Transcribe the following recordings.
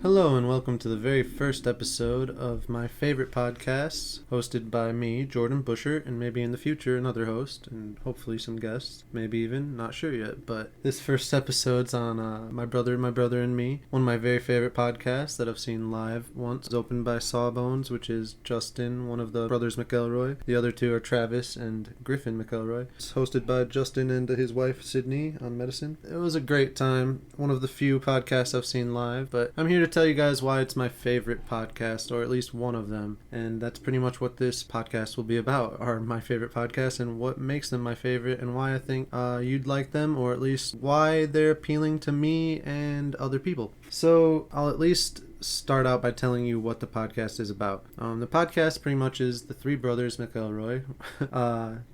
Hello and welcome to the very first episode of my favorite podcasts, hosted by me, Jordan Bushert, and maybe in the future another host, and hopefully some guests, maybe even, not sure yet. But this first episode's on My Brother, and Me, one of my very favorite podcasts that I've seen live once. It's opened by Sawbones, which is Justin, one of the brothers McElroy. The other two are Travis and Griffin McElroy. It's hosted by Justin and his wife, Sydney, on medicine. It was a great time, one of the few podcasts I've seen live, but I'm here to tell you guys why it's my favorite podcast, or at least one of them, and that's pretty much what this podcast will be about, are my favorite podcasts and what makes them my favorite and why I think you'd like them, or at least why they're appealing to me and other people. So I'll at least start out by telling you what the podcast is about. The podcast pretty much is the three brothers McElroy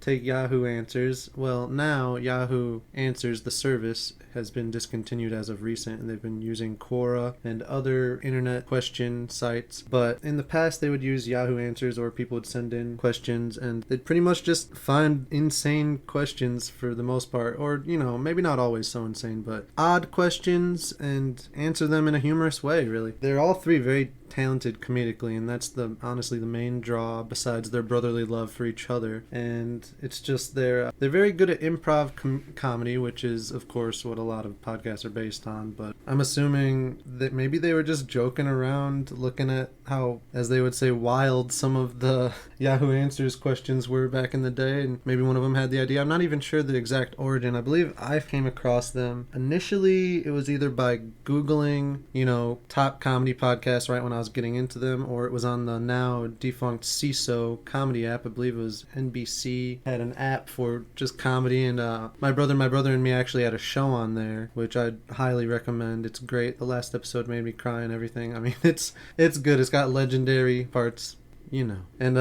take Yahoo Answers. Well, now Yahoo Answers, the service, has been discontinued as of recent, and they've been using Quora and other internet question sites. But in the past, they would use Yahoo Answers, or people would send in questions, and they'd pretty much just find insane questions for the most part, or, you know, maybe not always so insane, but odd questions, and answer them in a humorous way, really. They're all three very talented comedically, and that's honestly the main draw, besides their brotherly love for each other. And it's just they're very good at improv comedy, which is of course what a lot of podcasts are based on. But I'm assuming that maybe they were just joking around, looking at how, as they would say, wild some of the Yahoo Answers questions were back in the day, and maybe one of them had the idea. I'm not even sure the exact origin. I believe I came across them initially, it was either by googling, you know, top comedy podcasts right when I was getting into them, or it was on the now defunct CISO comedy app. I believe it was NBC had an app for just comedy, and my brother and me actually had a show on there, which I'd highly recommend. It's great. The last episode made me cry and everything. I mean, it's good. It's got legendary parts, you know, and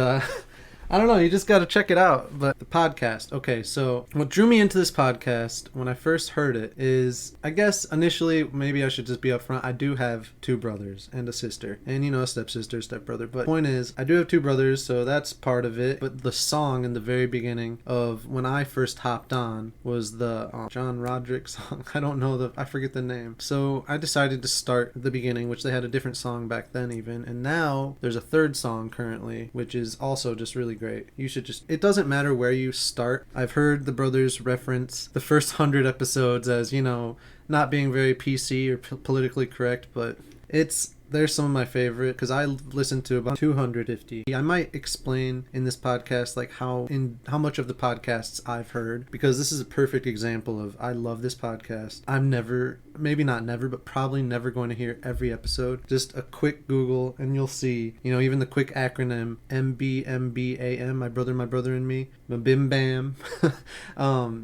I don't know, you just got to check it out. But the podcast, okay, so what drew me into this podcast when I first heard it is, I guess initially, maybe I should just be upfront, I do have two brothers and a sister, and, you know, a stepsister, stepbrother. But the point is, I do have two brothers, so that's part of it. But the song in the very beginning of when I first hopped on was the John Roderick song. I forget the name. So I decided to start at the beginning, which they had a different song back then even, and now there's a third song currently, which is also just really great. It doesn't matter where you start. I've heard the brothers reference the first 100 episodes as, you know, not being very PC or politically correct, but they're some of my favorite, because I listened to about 250. I might explain in this podcast like how much of the podcasts I've heard, because this is a perfect example of, I love this podcast. I'm never, maybe not never, but probably never going to hear every episode. Just a quick Google and you'll see, you know, even the quick acronym MBMBaM, my brother and me, MBMBaM.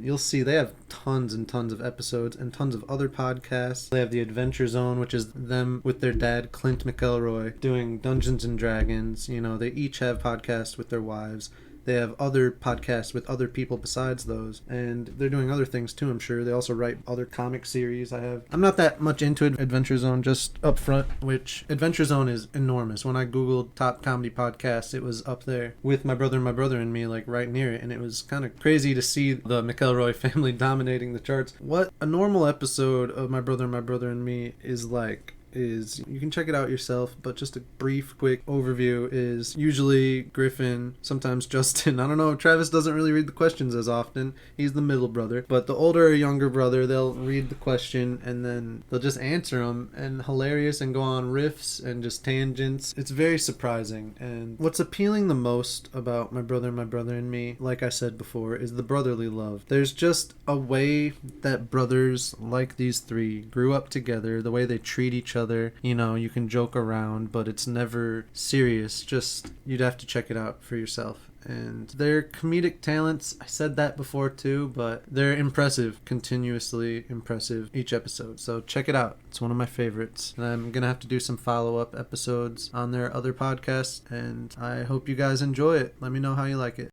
You'll see they have tons and tons of episodes and tons of other podcasts. They have the Adventure Zone, which is them with their dad Clint McElroy doing Dungeons and Dragons. You know, they each have podcasts with their wives. They have other podcasts with other people besides those, and they're doing other things too, I'm sure. They also write other comic series. I'm not that much into Adventure Zone, just up front, which Adventure Zone is enormous. When I googled top comedy podcasts, it was up there with My Brother and Me, like right near it, and it was kind of crazy to see the McElroy family dominating the charts. What a normal episode of My Brother and Me is like, you can check it out yourself, but just a brief, quick overview is usually Griffin, sometimes Justin. I don't know, Travis doesn't really read the questions as often. He's the middle brother. But the older or younger brother, they'll read the question and then they'll just answer them, and hilarious, and go on riffs and just tangents. It's very surprising. And what's appealing the most about My Brother and Me, like I said before, is the brotherly love. There's just a way that brothers like these three grew up together, the way they treat each other. You know, you can joke around, but it's never serious. Just, you'd have to check it out for yourself. And their comedic talents, I said that before too, but they're impressive, continuously impressive each episode. So check it out. It's one of my favorites. And I'm going to have to do some follow-up episodes on their other podcasts, and I hope you guys enjoy it. Let me know how you like it.